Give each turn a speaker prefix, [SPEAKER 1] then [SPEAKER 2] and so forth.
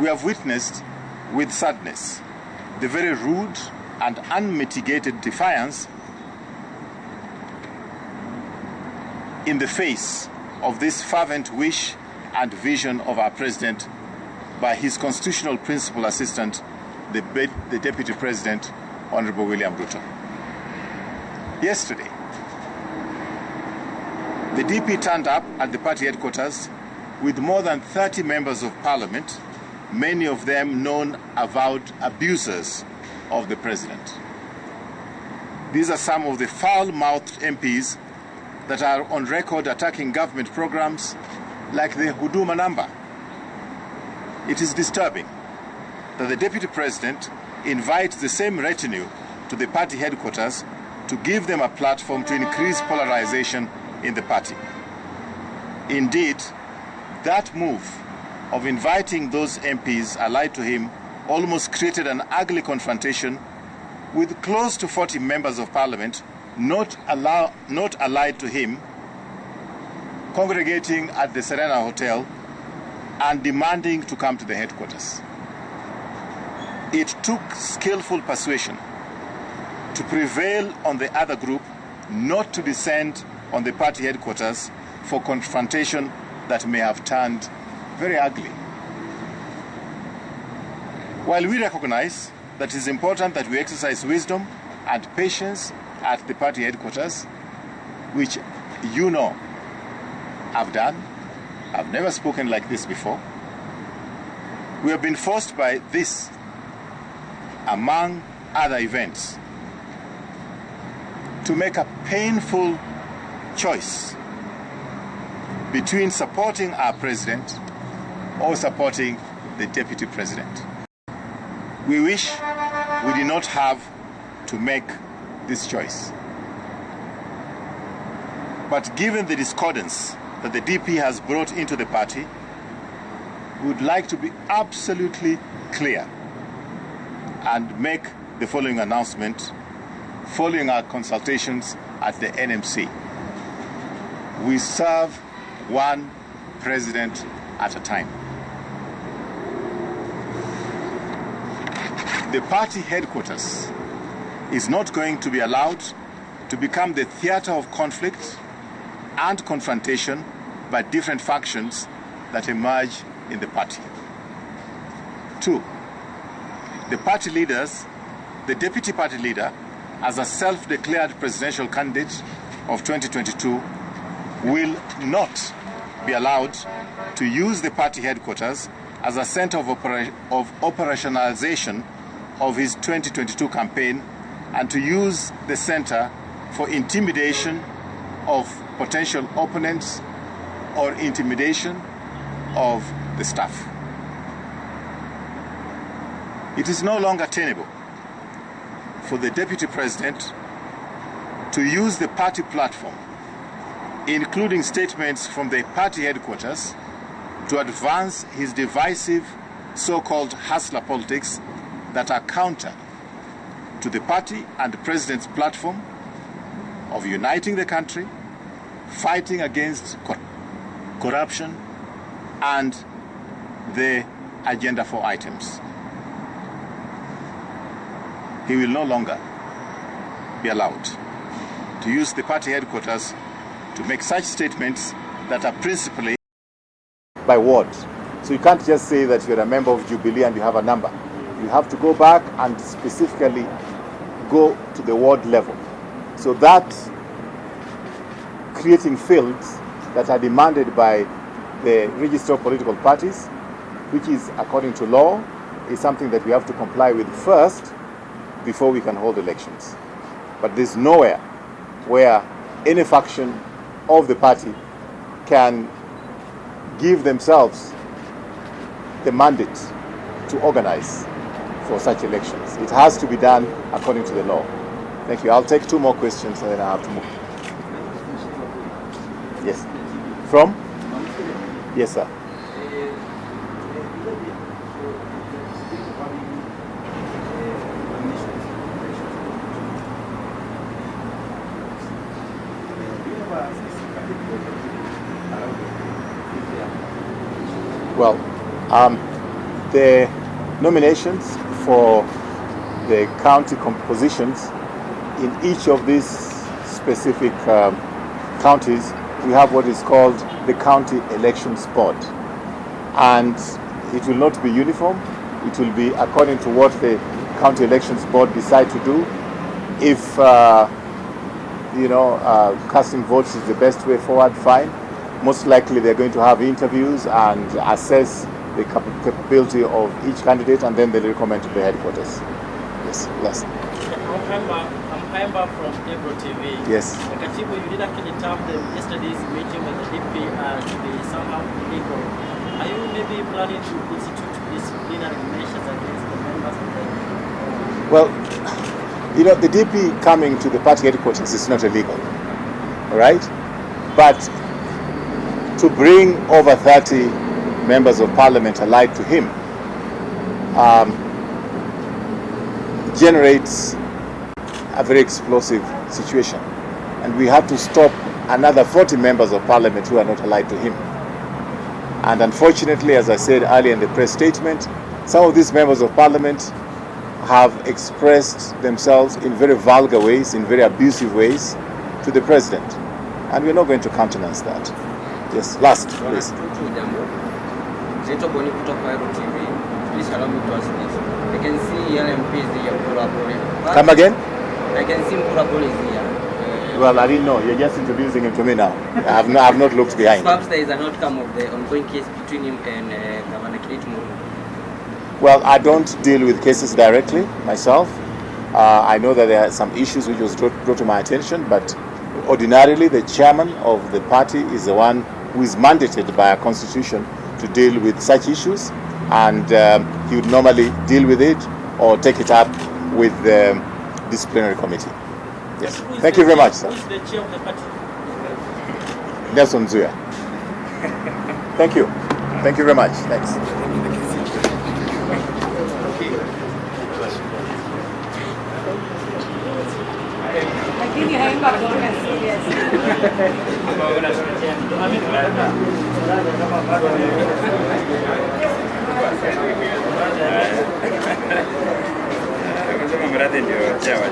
[SPEAKER 1] we have witnessed with sadness the very rude and unmitigated defiance in the face of this fervent wish and vision of our President by his constitutional principal assistant, the Deputy President, Honorable William Ruto. Yesterday, the DP turned up at the party headquarters with more than 30 members of parliament, many of them known avowed abusers of the President. These are some of the foul-mouthed MPs that are on record attacking government programs like the Huduma number. It is disturbing that the Deputy President invites the same retinue to the party headquarters to give them a platform to increase polarization in the party. Indeed, that move of inviting those MPs allied to him almost created an ugly confrontation with close to 40 members of parliament not allied to him congregating at the Serena Hotel and demanding to come to the headquarters. It took skillful persuasion to prevail on the other group not to descend on the party headquarters for confrontation that may have turned very ugly. While we recognize that it is important that we exercise wisdom and patience at the party headquarters, which you know I've done, I've never spoken like this before, we have been forced by this, among other events, to make a painful choice between supporting our President or supporting the Deputy President. We wish we did not have to make this choice. But given the discordance that the DP has brought into the party, we would like to be absolutely clear and make the following announcement following our consultations at the NMC. We serve one president at a time. The party headquarters is not going to be allowed to become the theater of conflict and confrontation by different factions that emerge in the party. 2, the party leaders, the deputy party leader, as a self-declared presidential candidate of 2022, will not be allowed to use the party headquarters as a center of operationalization of his 2022 campaign and to use the center for intimidation of potential opponents or intimidation of the staff. It is no longer tenable for the Deputy President to use the party platform, including statements from the party headquarters, to advance his divisive so-called hustler politics that are counter to the party and the President's platform of uniting the country, fighting against corruption, and the Agenda 4 items. He will no longer be allowed to use the party headquarters to make such statements that are principally by ward. So you can't just say that you're a member of Jubilee and you have a number. You have to go back and specifically go to the ward level. So that creating fields that are demanded by the register of political parties, which is according to law, is something that we have to comply with first before we can hold elections. But there's nowhere where any faction of the party can give themselves the mandate to organize for such elections. It has to be done according to the law. Thank you. I'll take 2 more questions and then I have to move. Yes. From? Yes, sir. Well, the nominations for the county compositions in each of these specific counties, we have what is called the County Elections Board. And it will not be uniform. It will be according to what the County Elections Board decide to do. If, casting votes is the best way forward, fine. Most likely they're going to have interviews and assess the capability of each candidate, and then they'll recommend to the headquarters. Yes, last.
[SPEAKER 2] I'm from Ebro TV.
[SPEAKER 1] Yes.
[SPEAKER 2] Katibu, you did actually term yesterday's meeting with the DP to be somehow illegal. Are you maybe planning to institute disciplinary measures against the members of the...
[SPEAKER 1] Well, the DP coming to the party headquarters is not illegal, all right? But to bring over 30 members of parliament allied to him generates a very explosive situation. And we have to stop another 40 members of parliament who are not allied to him. And unfortunately, as I said earlier in the press statement, some of these members of parliament have expressed themselves in very vulgar ways, in very abusive ways to the president. And we're not going to countenance that. Yes, last, please.
[SPEAKER 3] Please allow me to ask this. I can see LMPs here.
[SPEAKER 1] Come again?
[SPEAKER 3] I can see Mpurapol is here.
[SPEAKER 1] Well, I didn't know. You're just introducing him to me now. I have not looked behind.
[SPEAKER 3] Perhaps there is an outcome of the ongoing case between him and Governor Kiriti.
[SPEAKER 1] Well, I don't deal with cases directly myself. I know that there are some issues which was brought to my attention, but ordinarily the chairman of the party is the one who is mandated by our constitution to deal with such issues, and he would normally deal with it or take it up with the disciplinary committee. Yes. Thank you very much, sir.
[SPEAKER 2] Who is the chair of the party?
[SPEAKER 1] Nelson Zuya. Thank you. Thank you very much. Thanks.
[SPEAKER 4] Mradi ndio chawa.